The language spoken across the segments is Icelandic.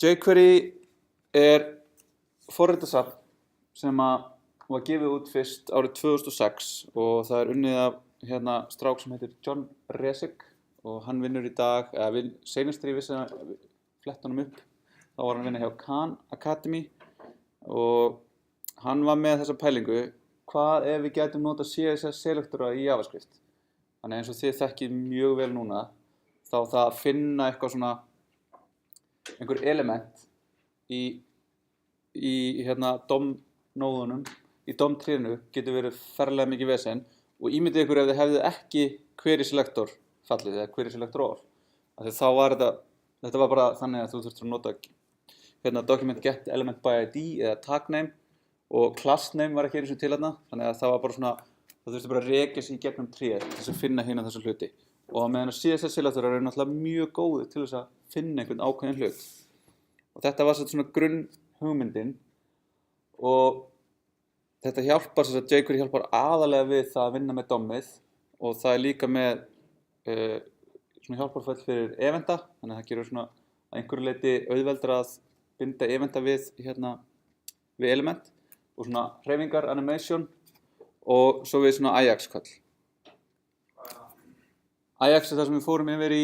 jQuery forritasafn sem var gefið út fyrst árið 2006 og það unnið af strák sem heitir John Resig og hann vinnur í dag, seinast þegar ég vissi að fletta honum upp, þá var hann að vinna hjá Khan Academy og hann var með þessa pælingu, hvað ef við gætum nota CSS selektora í JavaScript? Þannig eins og þið þekkið mjög vel núna, þá það að finna eitthvað svona, einhver element í DOM-nóðunum, í DOM-trénu getur verið ferlega mikið vesen og ímyndið ykkur ef þið hefðu ekki query selector fallið eða query selector all. Þá var þetta var bara þannig að þú þurftir að nota document get element by id eða tag name og class name var ekki eins og til þarna, þannig að það var bara svona, það þurfti bara að rekja sig í gegnum tréð til þess að finna hérna þessa hluti. Og meðan að CSS selektorar eru náttúrulega mjög góðir til þess að finna einhvern ákveðinn hlut. Og þetta var svona grunnhugmyndin og þetta hjálpar, jQuery hjálpar aðalega við það að vinna með DOM-ið og það líka með svona hjálparfæll fyrir eventa, þannig að það gerur svona að einhverju leyti auðveldara að binda eventa við element og svona hreyfingar, animation og svo við svona Ajax-kall. Ajax það sem við fórum yfir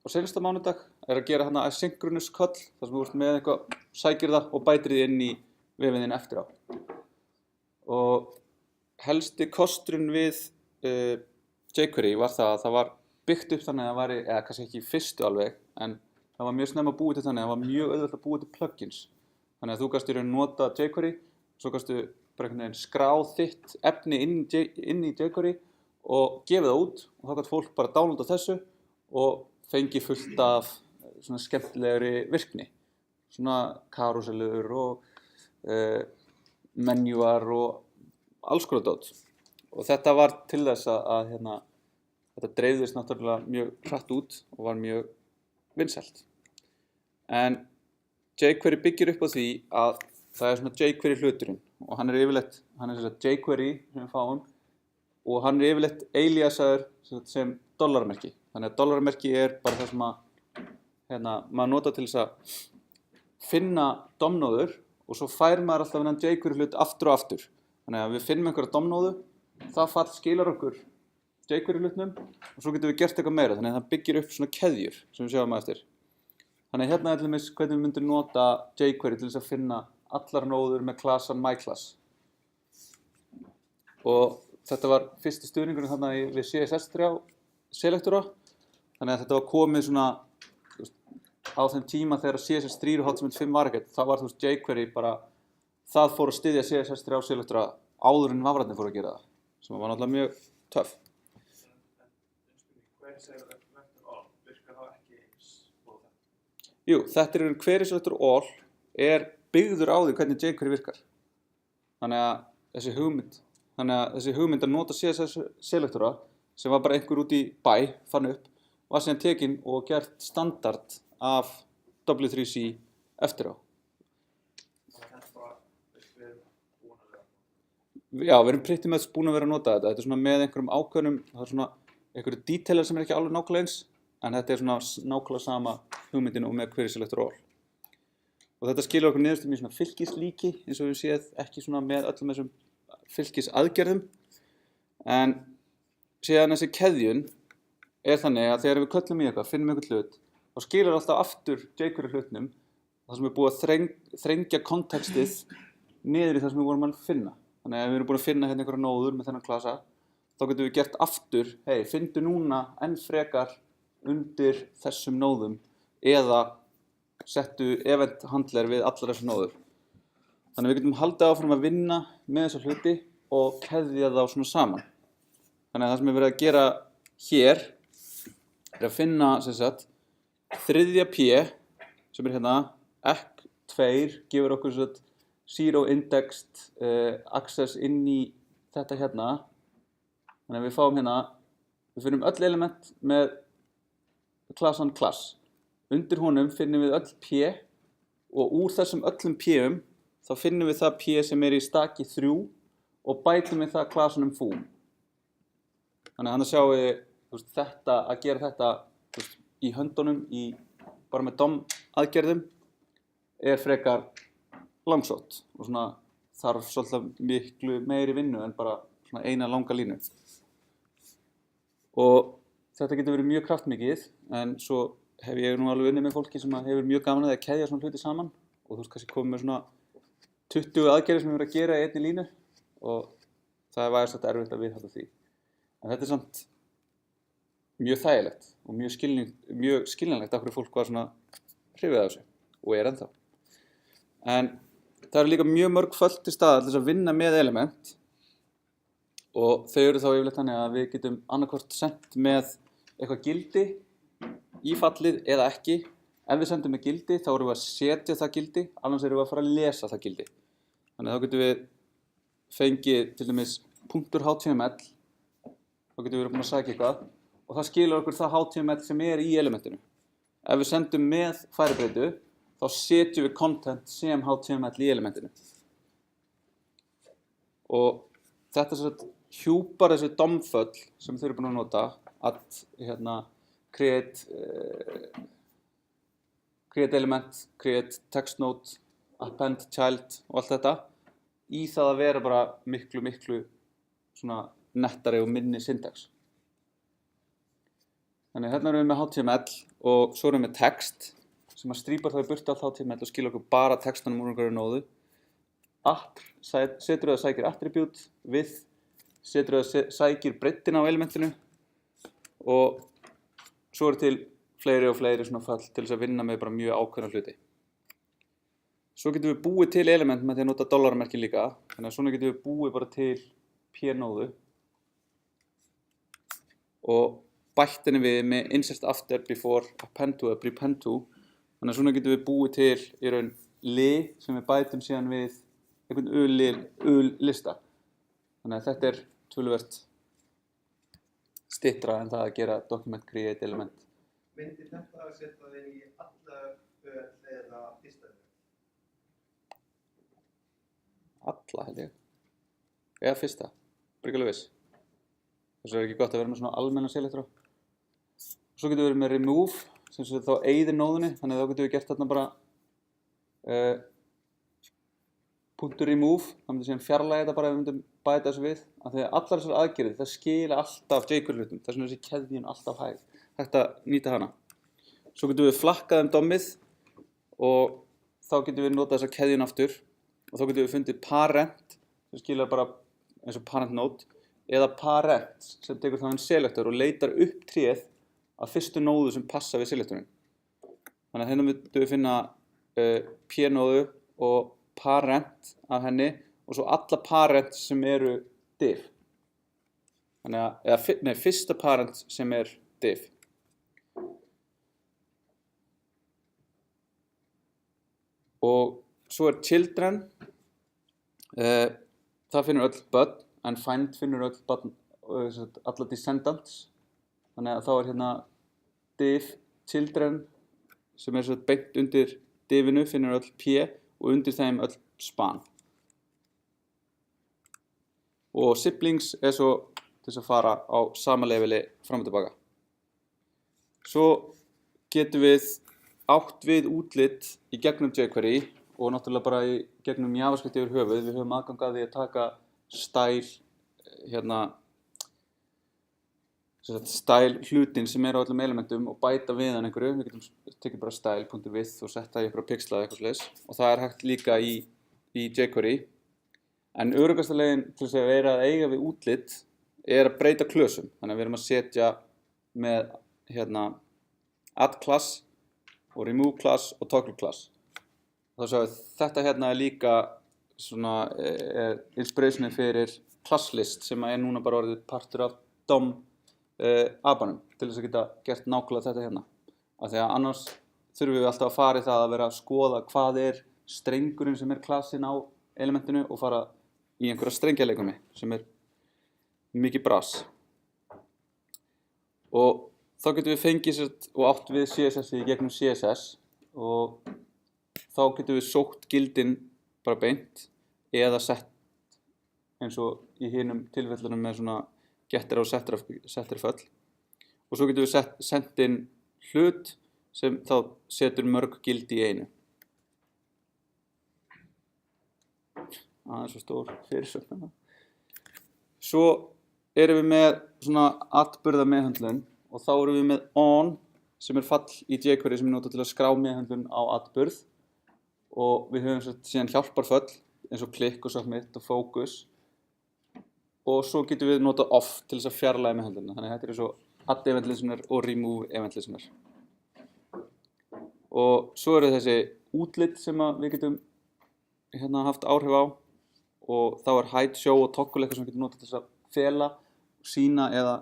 á seinasta mánudag að gera asynchronous call, þar sem við vorum með eitthvað, sækir það og bætir því inn í vefinn eftir á. Og helsti kosturinn við jQuery var það að það var byggt upp þannig að það væri, eða kannski ekki fyrstu alveg, en það var mjög snemma búið til þannig að það var mjög auðvelt að búið til plugins. Þannig að þú gast í raun nota jQuery, svo gastu bara einhvern veginn skráð þitt efni inn í jQuery og gefið það út og þá gat fólk bara downloada þessu og fengi fullt af svona skemmtilegri virkni. Svona karúsellur og menjúar og alls konar dót. Og þetta var til þess að þetta dreifðist náttúrulega mjög hratt út og var mjög vinsælt. En jQuery byggir upp á því að það svona jQuery hluturinn og hann yfirleitt, jQuery sem við fáum og hann yfirleitt aliasaður sem dollarmerki. Þannig að dollarmerki bara það sem maður nota til þess að finna DOM-nóður og svo fær maður alltaf þennan jQuery hlut aftur og aftur. Þannig að við finnum einhverja DOM-nóðu, það fall skilar okkur jQuery hlutnum og svo getum við gert eitthvað meira. Þannig að það byggir upp svona keðjur sem við sjáum eftir. Þannig að til dæmis hvernig við myndum nota jQuery til þess að finna allar nóður með klassan myClass. Og þetta var fyrsti stuðningurinn við CSS3 selektora. Þannig að þetta var komið svona á þeim tíma þegar CSS3 og HTML5 var ekkert. Það var jQuery bara, það fór að styðja CSS3 selektora áður en vafrarnir fóru að gera það. Sem var náttúrulega mjög töff. Jú, þetta query selector all byggður á því hvernig jQuery virkar. Þannig að þessi hugmynd að nota CSS selektora sem var bara einhver út í bæ, fann upp, var síðan tekin og gert standard af W3C eftir á. Já, við erum pretty much búin að vera að nota þetta. Þetta svona með einhverjum ákveðnum, það svona einhverju detailar sem ekki alveg nákvæmlega eins, en þetta svona nákvæmlega sama hugmyndin og með query selector all. Og þetta skilur okkur niðurstum í svona fylgislíki, eins og við séð ekki svona með öllum þessum fylgisaðgerðum. En síðan þessi keðjun þannig að þegar við köllum í eitthvað, finnum einhvern hlut, þá skilur alltaf aftur jQuery hlutnum þar sem við búið að þrengja kontekstið niður í það sem við vorum að finna. Þannig að ef við erum búin að finna einhverja nóður með þennan klasa, þá getum við gert aftur, finndu núna enn frekar undir þessum nóðum eða settu event handler við allar þessar nóður. Þannig að við getum haldið áfram að vinna með þessa hluti og keðja þá svona saman. Þannig að það sem við verðum að gera hér að finna þriðja P sem hérna, ec2 gefur okkur zero indexed access inn í þetta hérna. Þannig að við fáum við finnum öll element með klassan class. Undir honum finnum við öll P og úr þessum öllum P-um þá finnum við það P sem í staki 3 og bætum við það klassanum foo. Þannig að sjáum við þetta, að gera þetta í höndunum bara með DOM aðgerðum frekar langsótt og svona þarf svolítið miklu meiri vinnu en bara svona eina langa línu. Og þetta getur verið mjög kraftmikið, en svo hef ég nú alveg unnið með fólki sem hefur mjög gaman að keðja svona hluti saman og þú veist kannski komið með svona 20 aðgerðir sem við verðum að gera í einni línu og það vægast þetta erfitt að viðhalda því. En þetta samt mjög þægilegt og mjög skiljanlegt af hverju fólk var svona hrifið af þessu og ennþá. En það eru líka mjög mörg föll til staðar til þess að vinna með element og þau eru þá yfirleitt þannig að við getum annarkvort sent með eitthvað gildi í fallið eða ekki. Ef við sendum með gildi þá erum við að setja það gildi, annars erum við að fara að lesa það gildi. Þannig að þá getum við fengið til dæmis .html, þá getum við verið búin að sækja eitthvað og það skilur okkur það HTML sem í elementinu. Ef við sendum með færibreytu þá setjum við content sem HTML í elementinu. Og þetta hjúpar þessi DOM-föll sem þau eru búin að nota að create element, create text node, append child og allt þetta í það að vera bara miklu svona nettari og minni syntax. Þannig hérna erum við með HTML og svo erum við með text sem að strýpar þá í burtu allt HTML og skilur okkur bara textanum úr einhverju nóðu. App setur það sækir attribute, with setur það sækir breiddina á elementinu og svo eru til fleiri og fleiri svona fall til þess að vinna með bara mjög ákveðna hluti. Svo getum við búið til element með því að nota dollarmerkin líka, þannig að svona getum við búið bara til p-nóðu og bætt henni við með insert after, before, append to eða prepend to. Þannig að svona getum við búið til í raun sem við bætum síðan við einhvern lista. Þannig að þetta töluvert styttra en það að gera document create element. Myndi þetta að setja þig í alla eða fyrsta? Alla held ég. Eða fyrsta. Bara ekki alveg viss. Þess ekki gott að vera með svona almenna selektora. Svo getum við verið með remove, sem þá eyðir nóðunni, þannig að þá getum við gert þarna bara .remove, það myndi síðan fjarlægja þetta bara ef við myndum bæta þessu við, af því að allar þessar aðgerðir, það skila alltaf jQuery-hlutum, þess vegna þessi keðjun alltaf hægt að nýta hana. Svo getum við flakkað dommið og þá getum við notað þessa keðjun aftur og þá getum við fundið parent, sem skilar bara eins og parent node, eða parent sem tekur þá selektor og leitar upp tréð af fyrstu nóðu sem passa við selektorinn. Þannig að hérna myndum við finna p-nóðu og parent af henni og svo alla parent sem eru div. Þannig að, fyrsta parent sem div. Og svo children, það finnur öll börn, en find finnur öll börn, alla descendants. Þannig að þá hérna div children sem svo beint undir divinu finnur öll p og undir þeim öll span. Og siblings svo til þess að fara á sama leveli fram og tilbaka. Svo getum við átt við útlit í gegnum jQuery og náttúrulega bara í gegnum JavaScript yfir höfuð. Við höfum aðgang að því að taka style style hlutin sem á öllum elementum og bæta við hann einhverju. Við getum tekið bara style.width og setta í einhverja pixla eða eitthvað svoleiðis og það hægt líka í jQuery. En öruggasta leiðin til þess að vera að eiga við útlit að breyta klösum. Þannig að við erum að setja með add class og remove class og toggle class. Þá sjáum við þetta hérna líka svona inspirationið fyrir classlist sem núna bara orðið partur af DOM abanum til þess að geta gert nákvæmlega þetta hérna. Af því að annars þurfum við alltaf að fara í það að vera að skoða hvað strengurinn sem klassin á elementinu og fara í einhverja strengjarleikumi sem mikið bras. Og þá getum við fengið og átt við CSS í gegnum CSS og þá getum við sótt gildin bara beint eða sett eins og í hinum tilfellunum með svona getter og setter föll. Og svo getum við sendt inn hlut sem þá setur mörg gildi í einu. aðeins svo stór fyrirsögn. Svo erum við með svona atburða meðhöndlun og þá erum við með on sem er fall í jQuery sem er notað til að skrá meðhöndlun á atburð og við höfum síðan hjálparföll eins og click og submit og focus og svo getum við notað off til þess að fjarlægja meðhöndlunina. Þannig að þetta er svo add event listener og remove event listener. Og svo eru þessi útlit sem við getum haft áhrif á og þá er hide, show og toggle eitthvað sem við getum notað til þess að fela, sýna eða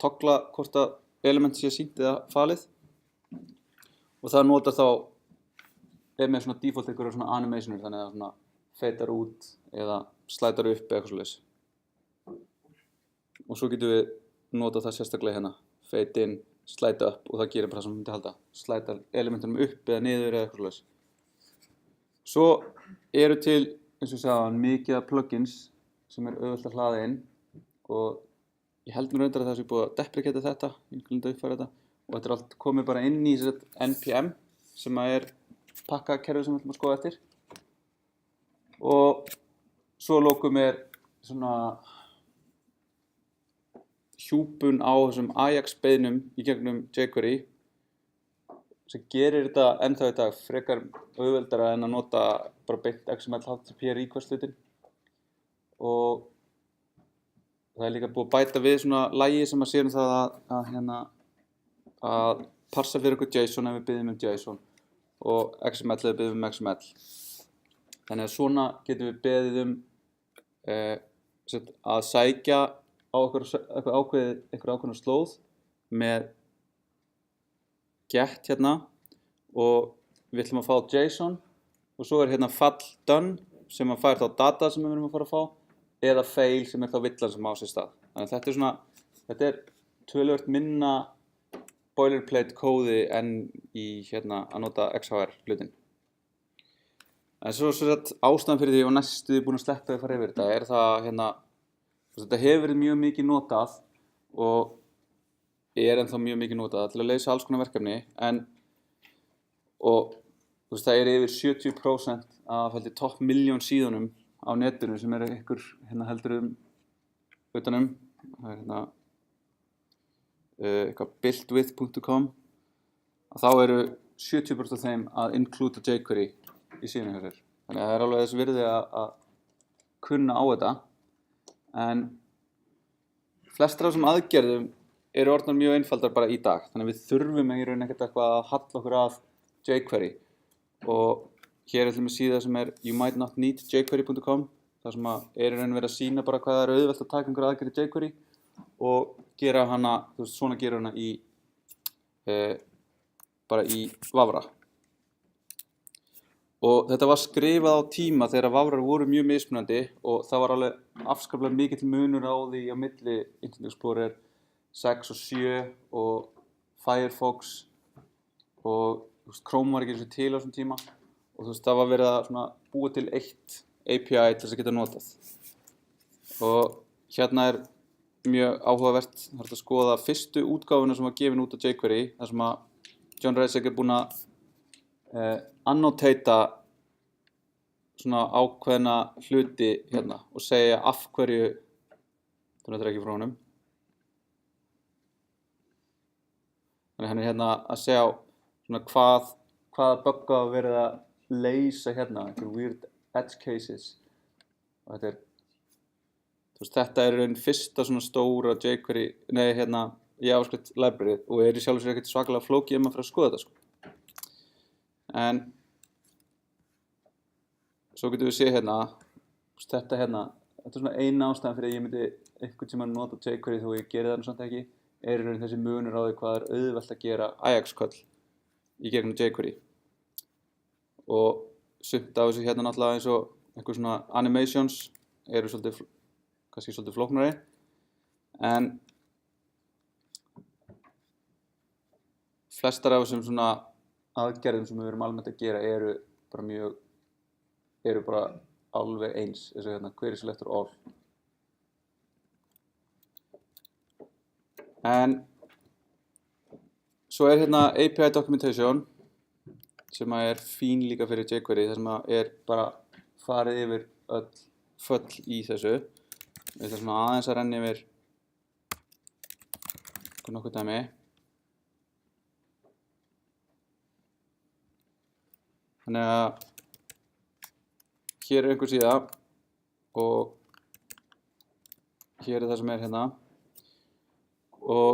toggla hvort að element sé sýnt eða falið. Og það notar þá með svona default einhverjar svona animationir þannig að svona feitar út eða slætar upp eða eitthvað svoleiðis. Og svo getum við notað það sérstaklega hérna, fade in, slæta upp og það gerir bara það sem við myndi halda, slætar elementunum upp eða niður eða eitthvað svoleiðis. Svo eru til, eins og ég sagði, mikið af plugins sem er auðvelt að hlaða inn og ég held mér reyndar að það sé búið að deprecata þetta, ég gleymdi að uppfæra þetta og þetta er allt komið bara inn í NPM sem er pakkakerfið sem við ætlum að skoða eftir. Og svo lokum er svona hjúpun á þessum Ajax-beiðnum í gegnum jQuery sem gerir þetta ennþá í dag frekar auðveldara en að nota bara beint XML HTTP request hlutin og það er líka búið að bæta við svona lagi sem að sér það að parsa fyrir okkur JSON ef við biðjum JSON og XML ef við biðjum XML. Þannig að svona getum við beðið að sækja á einhver ákveðna slóð með get og við ætlum að fá JSON og svo er fall done sem að fær þá data sem við erum að fara að fá eða fail sem er þá villan sem á sér stað. Þannig að þetta er töluvert minna boilerplate kóði en í að nota XHR hlutin. En svo ástæðan fyrir því ég var næstuði búinn að sleppa að fara yfir þetta er það þetta hefur verið mjög mikið notað og er ennþá mjög mikið notað til að leysa alls konar verkefni og það er yfir 70% af topp 1.000.000 síðunum á netinu sem er ykkur heldur utanum það er eitthvað buildwith.com þá eru 70% af þeim að includa jQuery í síðunum hjá sér. Þannig að það er alveg þess virði að kunna á þetta en flestar af þessum aðgerðum eru orðnar mjög einfaldar bara í dag þannig að við þurfum í raun ekkert eitthvað að halla okkur að jQuery og hér er með síða sem er youmightnotneedjQuery.com þar sem er í raun verið að sýna bara hvað er auðvelt að taka einhverja aðgerð í jQuery og gera hana, svona gera hana bara í Vavra. Og þetta var skrifað á tíma þegar Vavrar voru mjög mismunandi og það var alveg afskaplega mikill munur á því á milli Internet Explorer 6 og 7 og Firefox og Chrome var ekki eins og til á þessum tíma og það var verið að búa til eitt API til þess að geta notað. Og hérna er mjög áhugavert að skoða fyrstu útgáfuna sem var gefin út á jQuery þar sem að John Resig er búinn að annotata svona ákveðna hluti og segja af hverju þannig að þetta er ekki frá honum. Þannig hann er að segja svona hvaða bugga að verið að leysa einhver weird edge cases og þetta er raun fyrsta svona stóra jQuery JavaScript library og er í sjálfu sér ekkert svakalega flókið ef maður fyrir að skoða þetta En svo getum við séð þetta er svona eina ástæðan fyrir að ég myndi einhvern tímann nota jQuery þó ég geri það samt ekki er í raun þessi munur á því hvað er auðvelt að gera Ajax-köll í gegnum jQuery og sumt af þessu náttúrulega eins og einhver svona animations eru kannski svolítið flóknari en flestar af þessum svona aðgerðum sem við erum almennt að gera eru bara alveg eins eins og query selector all en svo er API documentation sem er fín líka fyrir jQuery þar sem er bara farið yfir öll föll í þessu. Við ætlum svona aðeins að renna yfir nokkuð dæmi. Þannig að hér einhver síða og hér það sem hérna. Og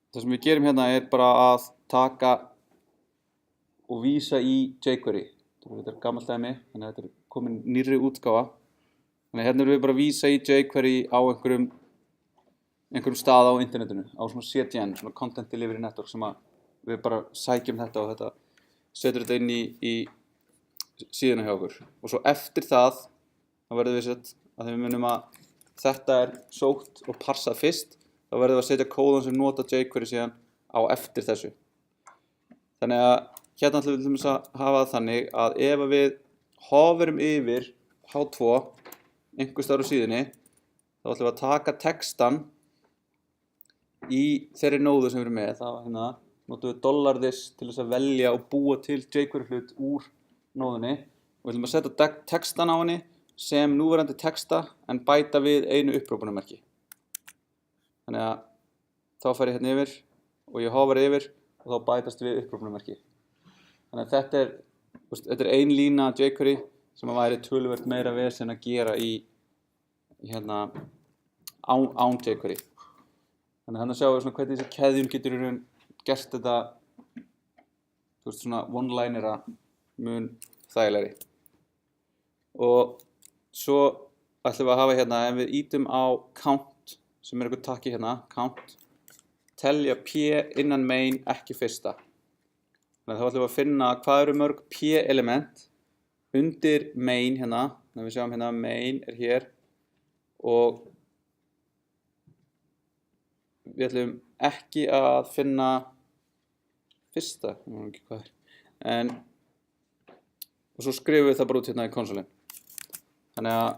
það sem við gerum hérna bara að taka og vísa í jQuery. Þetta gamalt dæmi, þannig að þetta komin nýrri útgáfa. Þannig að hérna erum við bara að vísa í jQuery á einhverjum stað á internetinu, á svona CDN, svona Content Delivery Network, sem að við bara sækjum þetta og þetta setur þetta inn í síðuna hjá okkur. Og svo eftir það, þá verðum við sett að við munum að þetta sótt og parsað fyrst, þá verðum við að setja kóðan sem nota jQuery síðan á eftir þessu. Þannig að hérna ætlum við að hafa það þannig að ef við hoverum yfir H2 einhvers staðar á síðunni, þá ætlum við að taka textan í þeirri nóðu sem við erum með. Það hérna notum við $this til þess að velja og búa til jQuery hlut úr nóðunni. Og við ætlum að setja textan á henni sem núverandi texta en bæta við einu upphrópunarmerki. Þannig að þá fer ég hérna yfir og ég hover yfir og þá bætast við upphrópunarmerki. Þannig að þetta ein lína jQuery sem að væri töluvert meira vesen að gera í hérna án jQuery. Þannig að hérna sjáum við svona hvernig þessi keðjun getur í raun gert þetta svona one-linera mun þægilegri. Og svo ætlum við að hafa hérna, ef við ítum á count, sem einhver takki hérna, count, telja p innan main, ekki fyrsta. Þannig að þá ætlum við að finna hvað eru mörg p-element undir main hérna. Þannig að við sjáum hérna main hér og við ætlum ekki að finna fyrsta, ég veit ekki hvað og svo skrifum við það bara út hérna í konsolin. Þannig að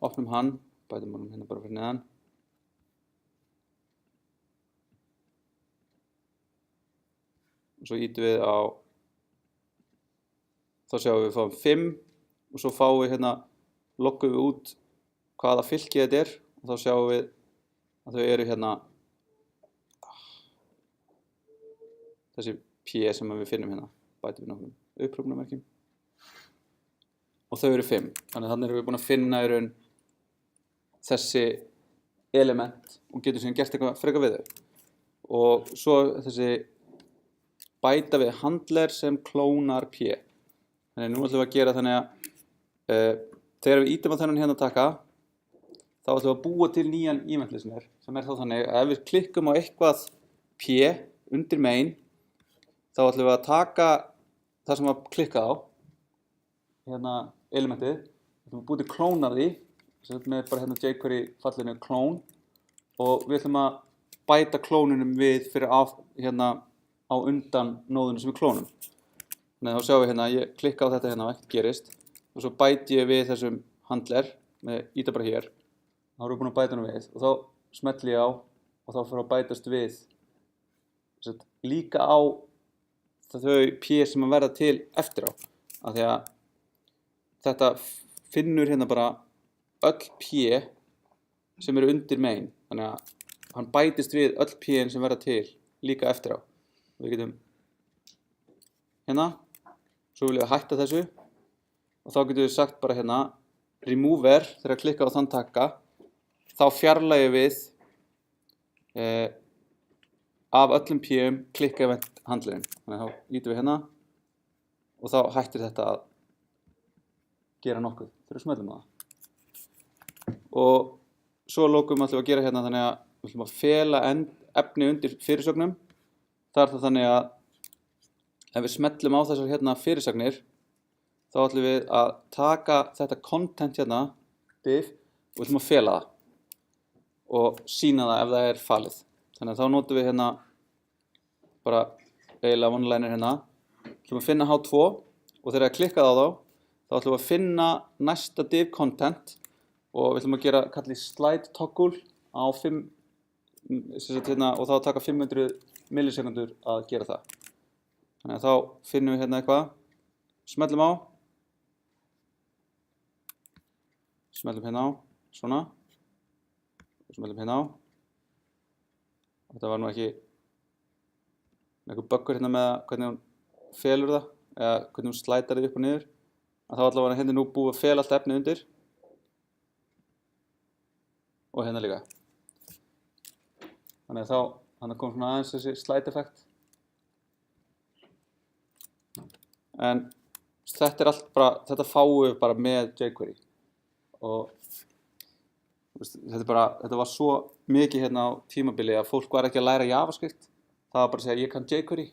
opnum hann, bætum hann hérna bara fyrir neðan. Og svo ítum við á, þá sjáum við fáum 5 og svo fáum við hérna, loggum við út hvaða fylki þetta og þá sjáum við að þau eru hérna þessi p sem við finnum hérna, bætum við nokkrum upphrópunarmerkjum og þau eru 5. Þannig að þannig erum við búin að finna í raun þessi element og getum síðan gert eitthvað frekar við þau. Og svo þessi bæta við handler sem klónar p. Þannig nú ætlum við að gera þannig að þegar við ítum á þennan hérna taka, þá ætlum við að búa til nýjan event listener sem þá þannig að ef við klikkum á eitthvað p undir main, þá ætlum við að taka það sem var klikkað á, hérna elementið, við ætlum að búa til klón af því, með bara hérna jQuery fallinu klón og við ætlum að bæta klónunum við fyrir hérna á undan nóðunum sem við klónum. Þannig að þá sjáum við hérna, ég klikka á þetta hérna og ekkert gerist og svo bæti ég við þessum handler, íta bara hér, þá erum við búin að bæta hann við og þá smelli ég á og þá fyrir að bætast við líka á þau p sem að verða til eftir á. Af því að þetta finnur hérna bara öll p sem eru undir main. Þannig að hann bætist við öll p-in sem verða til líka eftir á. Við getum hérna, svo viljum við hætta þessu og þá getum við sagt bara hérna remover, þegar að klikka á þann takka, þá fjarlægjum við af öllum p-um klikka event handlerinn. Þannig að þá ítum við hérna og þá hættir þetta að gera nokkuð þegar við smellum á það. Og svo lokum ætlum við að gera hérna þannig að við ætlum að fela efni undir fyrirsögnum. Það það þannig að ef við smellum á þessar hérna fyrirsagnir, þá ætlum við að taka þetta content hérna, div, og við ætlum að fela það og sína það ef það falið. Þannig að þá notum við hérna bara eiginlega one-liner hérna. Við ætlum að finna H2 og þegar ég klikkað á þá ætlum við að finna næsta div content og við ætlum að kalla í slide toggle á 5 hérna, og þá taka 500 millisekundur að gera það. Þannig að þá finnum við hérna eitthvað, smellum á smellum hérna á, svona, og smellum hérna á. Þetta var nú ekki einhver buggur hérna með hvernig hún felur það, eða hvernig hún slætar þið upp og niður. Þá allavega hérna nú búið að fela allt efnið undir. Og hérna líka. Þannig að þá kom svona aðeins þessi slide effekt. En þetta allt bara, þetta fáum við bara með jQuery. Og þetta var svo mikið hérna á tímabili að fólk var ekki að læra JavaScript. Það var bara að segja ég kann jQuery.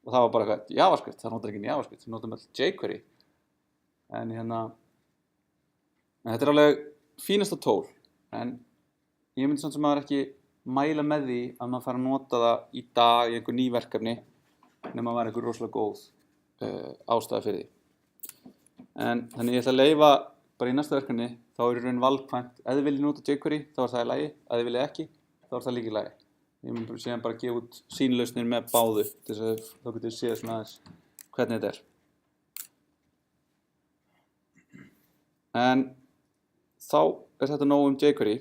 Og það var bara eitthvað JavaScript, það notar ekki JavaScript, það notar með jQuery. En þetta alveg fínasta tól. En ég myndi samt sem maður ekki mæla með því að maður fara að nota það í dag í einhver ný verkefni nema að vera einhver rosalega góð ástæða fyrir því. En þannig ég ætla að leyfa bara í næsta verkefni, þá í raun valkvæmt. Ef þið viljið nota jQuery, þá það í lagi. Ef þið viljið ekki, þá það líka í lagi. Ég mun síðan bara gefa út sýnilausnir með báðu til þess að þá getur þið séð svona aðeins hvernig þetta En þá þetta nóg jQuery.